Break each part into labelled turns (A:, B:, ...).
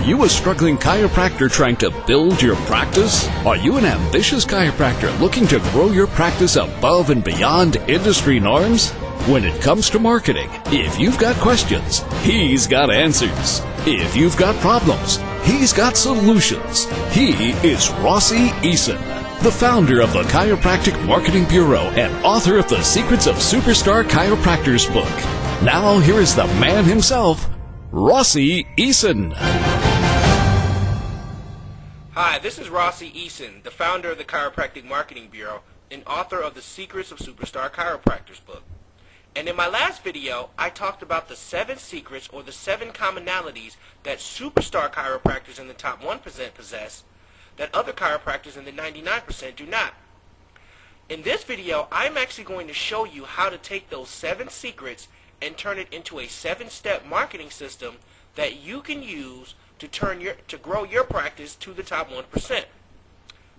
A: you a struggling chiropractor trying to build your practice? Are you an ambitious chiropractor looking to grow your practice above and beyond industry norms? When it comes to marketing, if you've got questions, he's got answers. If you've got problems, he's got solutions. He is Rossi Eason, the founder of the Chiropractic Marketing Bureau and author of the Secrets of Superstar Chiropractors book. Now here is the man himself, Rossi Eason.
B: Hi, this is Rossi Eason, the founder of the Chiropractic Marketing Bureau and author of the Secrets of Superstar Chiropractors book. And in my last video, I talked about the 7 secrets or the 7 commonalities that superstar chiropractors in the top 1% possess that other chiropractors in the 99% do not. In this video, I'm actually going to show you how to take those 7 secrets and turn it into a 7-step marketing system that you can use to grow your practice to the top 1%.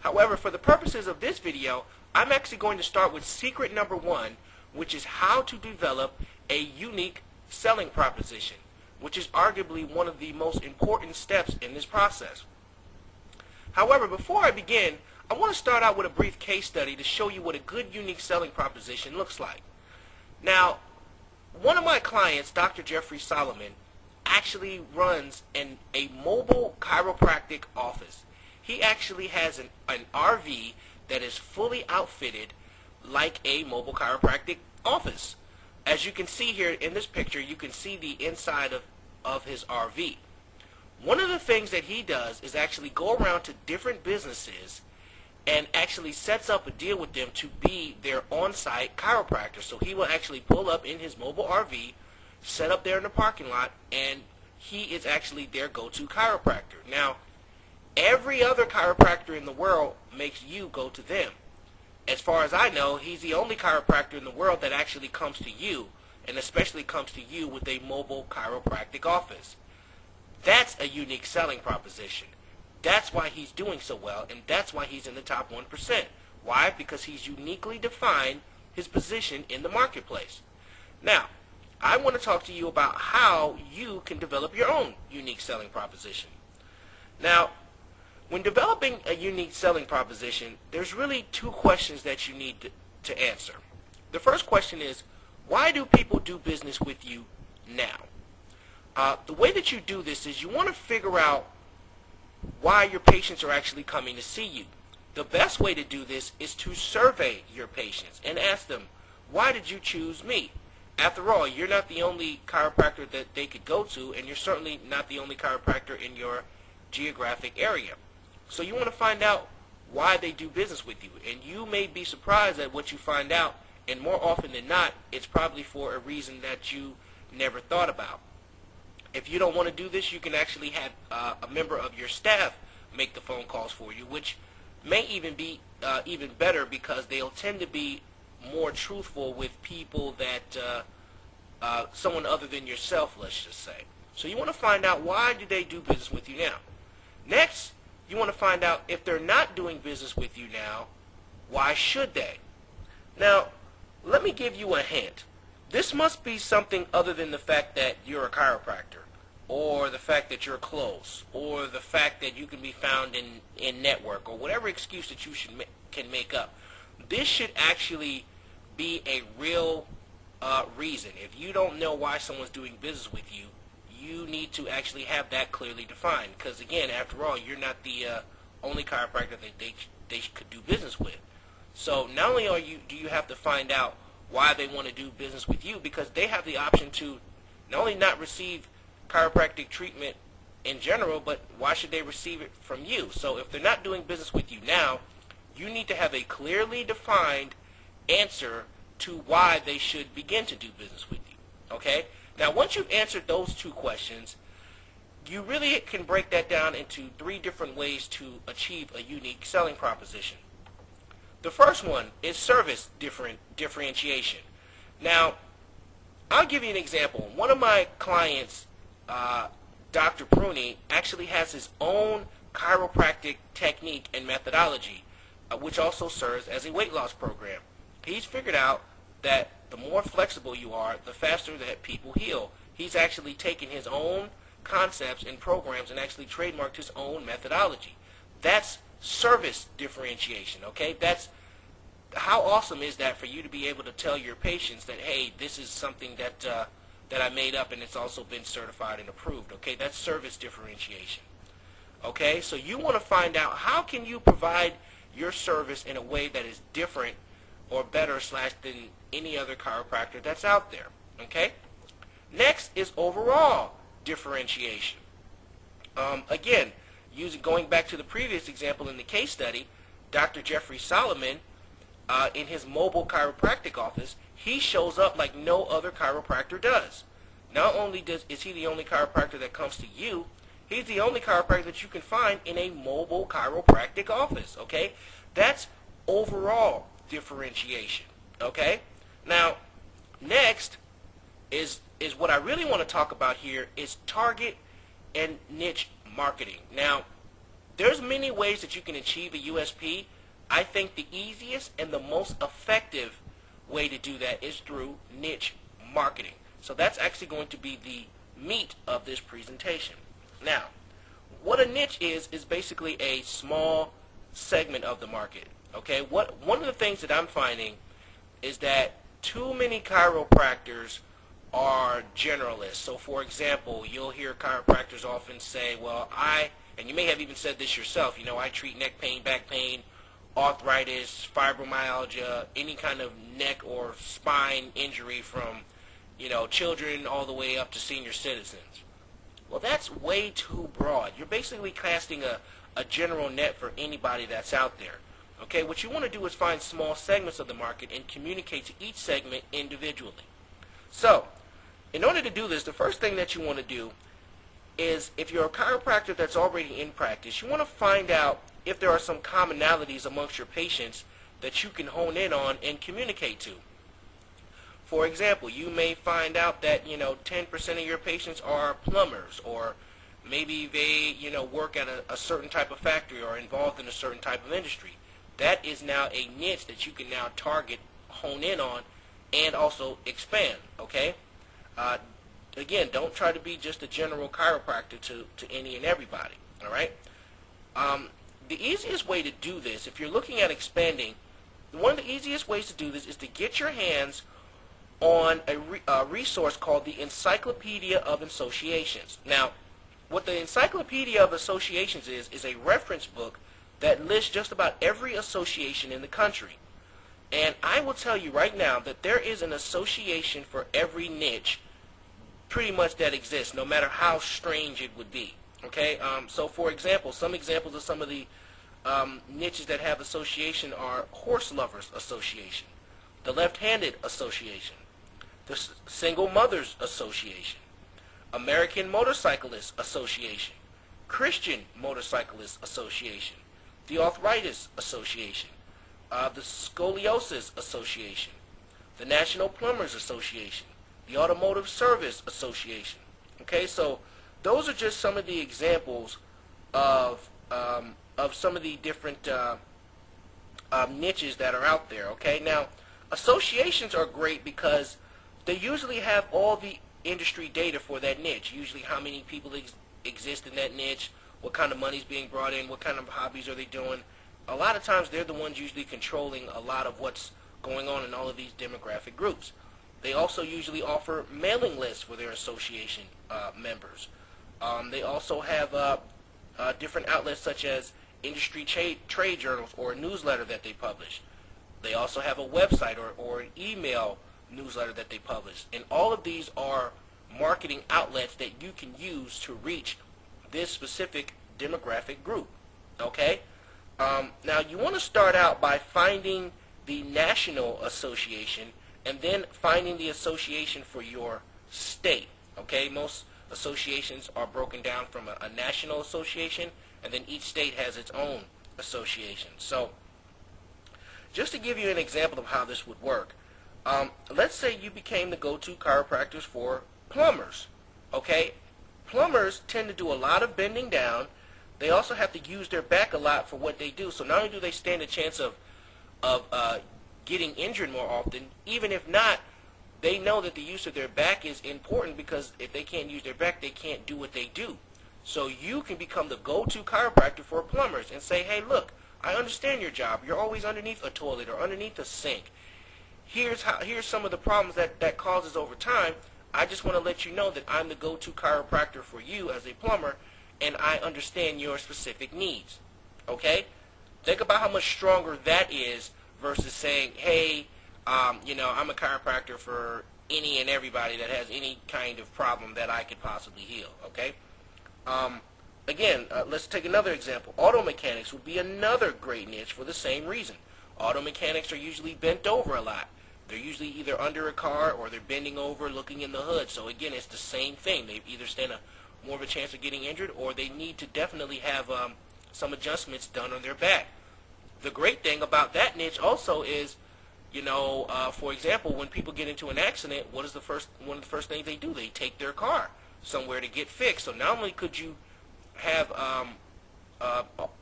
B: However, for the purposes of this video, I'm actually going to start with secret number 1, which is how to develop a unique selling proposition, which is arguably one of the most important steps in this process. However, before I begin, I want to start out with a brief case study to show you what a good unique selling proposition looks like. Now, one of my clients, Dr. Jeffrey Solomon, actually runs a mobile chiropractic office. He actually has an RV that is fully outfitted like a mobile chiropractic office. As you can see here in this picture, you can see the inside of his RV. One of the things that he does is actually go around to different businesses and actually sets up a deal with them to be their on-site chiropractor. So he will actually pull up in his mobile RV, set up there in the parking lot, and he is actually their go-to chiropractor. Now, every other chiropractor in the world makes you go to them. As far as I know, he's the only chiropractor in the world that actually comes to you, and especially comes to you with a mobile chiropractic office. That's a unique selling proposition. That's why he's doing so well, and that's why he's in the top 1%. Why? Because he's uniquely defined his position in the marketplace. Now, I want to talk to you about how you can develop your own unique selling proposition. Now, when developing a unique selling proposition, there's really 2 questions that you need to answer. The first question is, why do people do business with you now? The way that you do this is you want to figure out why your patients are actually coming to see you. The best way to do this is to survey your patients and ask them, why did you choose me? After all, you're not the only chiropractor that they could go to, and you're certainly not the only chiropractor in your geographic area. So you want to find out why they do business with you, and you may be surprised at what you find out, and more often than not, it's probably for a reason that you never thought about. If you don't want to do this, you can actually have a member of your staff make the phone calls for you, which may even be even better because they'll tend to be more truthful with people that someone other than yourself, let's just say. So you want to find out, why do they do business with you now? Next, you want to find out, if they're not doing business with you now, why should they? Now, let me give you a hint. This must be something other than the fact that you're a chiropractor, or the fact that you're close, or the fact that you can be found in network, or whatever excuse that you can make up. This should actually be a real reason. If you don't know why someone's doing business with you, you need to actually have that clearly defined. Because again, after all, you're not the only chiropractor that they could do business with. So not only do you have to find out why they want to do business with you, because they have the option to not only not receive chiropractic treatment in general, but why should they receive it from you? So if they're not doing business with you now, you need to have a clearly defined answer to why they should begin to do business with you. Okay? Now, once you've answered those 2 questions, you really can break that down into 3 different ways to achieve a unique selling proposition. The first one is service differentiation. Now, I'll give you an example. One of my clients, Dr. Pruni, actually has his own chiropractic technique and methodology, which also serves as a weight loss program. He's figured out that the more flexible you are, the faster that people heal. He's actually taken his own concepts and programs and actually trademarked his own methodology. That's service differentiation, okay? That's how awesome is that for you to be able to tell your patients that, hey, this is something that that I made up and it's also been certified and approved, okay? That's service differentiation, okay? So you want to find out how can you provide your service in a way that is different or better than any other chiropractor that's out there, okay? Next is overall differentiation. Again, going back to the previous example in the case study, Dr. Jeffrey Solomon, in his mobile chiropractic office, he shows up like no other chiropractor does. Not only is he the only chiropractor that comes to you, he's the only chiropractor that you can find in a mobile chiropractic office, okay? That's overall differentiation, okay? Now, next is what I really want to talk about here is target and niche marketing. Now, there's many ways that you can achieve a USP. I think the easiest and the most effective way to do that is through niche marketing. So that's actually going to be the meat of this presentation. Now, what a niche is basically a small segment of the market. Okay, one of the things that I'm finding is that too many chiropractors are generalists. So for example, you'll hear chiropractors often say, well, and you may have even said this yourself, you know, I treat neck pain, back pain, arthritis, fibromyalgia, any kind of neck or spine injury from, you know, children all the way up to senior citizens. Well, that's way too broad. You're basically casting a general net for anybody that's out there. Okay, what you want to do is find small segments of the market and communicate to each segment individually. So, in order to do this, the first thing that you want to do is, if you're a chiropractor that's already in practice, you want to find out if there are some commonalities amongst your patients that you can hone in on and communicate to. For example, you may find out that, you know, 10% of your patients are plumbers, or maybe they, you know, work at a certain type of factory or involved in a certain type of industry. That is now a niche that you can now target, hone in on, and also expand, okay? Again, don't try to be just a general chiropractor to any and everybody, all right? The easiest way to do this, if you're looking at expanding, one of the easiest ways to do this is to get your hands on a resource called the Encyclopedia of Associations. Now, what the Encyclopedia of Associations is a reference book that lists just about every association in the country. And I will tell you right now that there is an association for every niche pretty much that exists, no matter how strange it would be. Okay, so for example, some examples of some of the niches that have association are Horse Lovers Association, the Left-Handed Association, the Single Mothers Association, American Motorcyclists Association, Christian Motorcyclists Association, the Arthritis Association, the Scoliosis Association, the National Plumbers Association, the Automotive Service Association. Okay, so those are just some of the examples of some of the different niches that are out there. Okay, now associations are great because they usually have all the industry data for that niche. Usually how many people exist in that niche, what kind of money's being brought in, what kind of hobbies are they doing. A lot of times they're the ones usually controlling a lot of what's going on in all of these demographic groups. They also usually offer mailing lists for their association members. They also have different outlets such as industry trade journals or a newsletter that they publish. They also have a website or an email newsletter that they publish. And all of these are marketing outlets that you can use to reach this specific demographic group. Okay? Now you want to start out by finding the national association and then finding the association for your state. Okay? Most associations are broken down from a national association, and then each state has its own association. So just to give you an example of how this would work, let's say you became the go-to chiropractors for plumbers. Okay? Plumbers tend to do a lot of bending down. They also have to use their back a lot for what they do. So not only do they stand a chance of getting injured more often, even if not, they know that the use of their back is important, because if they can't use their back, they can't do what they do. So you can become the go-to chiropractor for plumbers and say, hey, look, I understand your job. You're always underneath a toilet or underneath a sink. Here's some of the problems that causes over time. I just want to let you know that I'm the go-to chiropractor for you as a plumber, and I understand your specific needs. Okay? Think about how much stronger that is versus saying, hey, I'm a chiropractor for any and everybody that has any kind of problem that I could possibly heal. Okay? Again, let's take another example. Auto mechanics would be another great niche for the same reason. Auto mechanics are usually bent over a lot. They're usually either under a car or they're bending over looking in the hood. So again, it's the same thing. They either stand more of a chance of getting injured, or they need to definitely have some adjustments done on their back. The great thing about that niche also is, for example, when people get into an accident, one of the first things they do? They take their car somewhere to get fixed. So not only could you have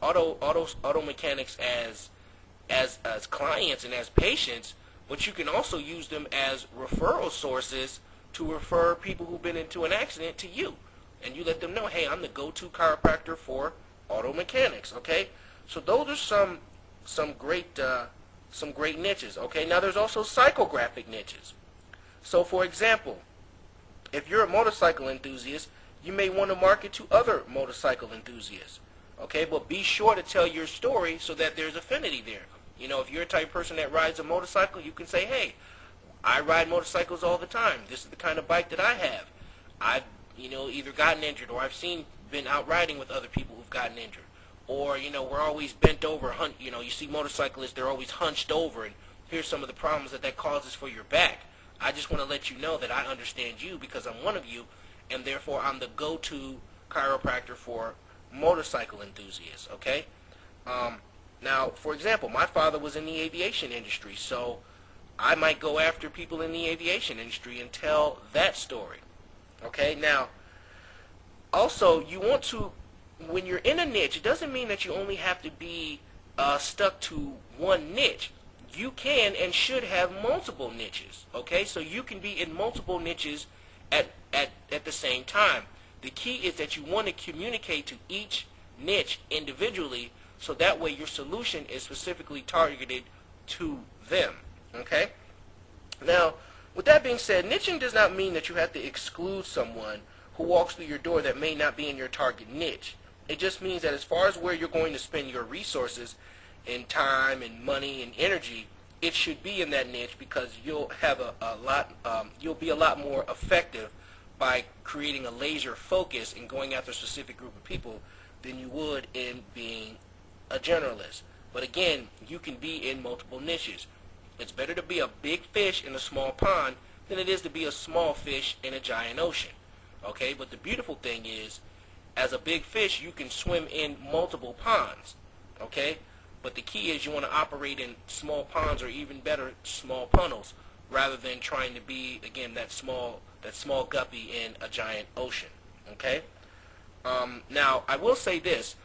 B: auto mechanics as clients and as patients, but you can also use them as referral sources to refer people who've been into an accident to you. And you let them know, hey, I'm the go-to chiropractor for auto mechanics. Okay, so those are some great niches. Okay, now there's also psychographic niches. So for example, if you're a motorcycle enthusiast, you may want to market to other motorcycle enthusiasts. Okay, but be sure to tell your story so that there's affinity there. If you're a type of person that rides a motorcycle, you can say, hey, I ride motorcycles all the time. This is the kind of bike that I have. I've either gotten injured, or I've been out riding with other people who've gotten injured. Or, we're always bent over. You see motorcyclists, they're always hunched over, and here's some of the problems that causes for your back. I just want to let you know that I understand you because I'm one of you, and therefore I'm the go-to chiropractor for motorcycle enthusiasts, okay? Now, for example, my father was in the aviation industry, so I might go after people in the aviation industry and tell that story, okay? Now, also, you want to, when you're in a niche, it doesn't mean that you only have to be stuck to one niche. You can and should have multiple niches, okay? So you can be in multiple niches at the same time. The key is that you want to communicate to each niche individually, so that way your solution is specifically targeted to them, okay? Now, with that being said, niching does not mean that you have to exclude someone who walks through your door that may not be in your target niche. It just means that as far as where you're going to spend your resources and time and money and energy, it should be in that niche, because you'll have you'll be a lot more effective by creating a laser focus and going after a specific group of people than you would in being a generalist. But again, you can be in multiple niches. It's better to be a big fish in a small pond than it is to be a small fish in a giant ocean. Okay, but the beautiful thing is, as a big fish, you can swim in multiple ponds. Okay, but the key is you want to operate in small ponds, or even better, small funnels, rather than trying to be, again, that small guppy in a giant ocean. Okay. Now, I will say this.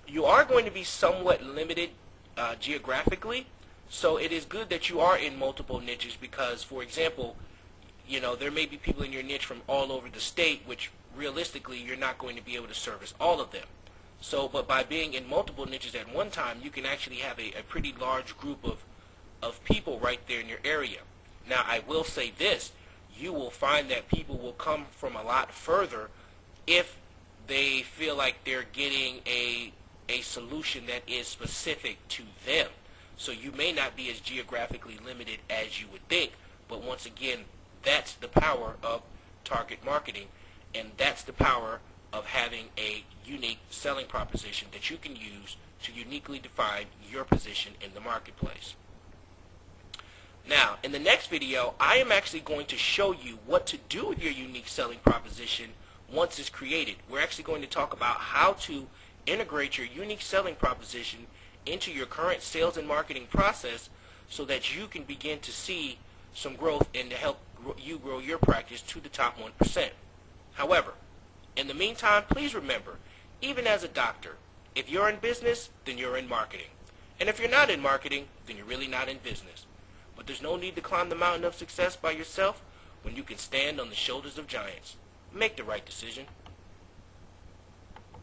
B: You are going to be somewhat limited geographically, so it is good that you are in multiple niches, because, for example, there may be people in your niche from all over the state, which realistically you're not going to be able to service all of them. So, but by being in multiple niches at one time, you can actually have a pretty large group of people right there in your area. Now, I will say this. You will find that people will come from a lot further if they feel like they're getting a solution that is specific to them. So you may not be as geographically limited as you would think, but once again, that's the power of target marketing, and that's the power of having a unique selling proposition that you can use to uniquely define your position in the marketplace. Now, in the next video, I am actually going to show you what to do with your unique selling proposition once it's created. We're actually going to talk about how to integrate your unique selling proposition into your current sales and marketing process so that you can begin to see some growth and to help you grow your practice to the top 1%. However, in the meantime, please remember, even as a doctor, if you're in business, then you're in marketing. And if you're not in marketing, then you're really not in business. But there's no need to climb the mountain of success by yourself. when you can stand on the shoulders of giants. Make the right decision.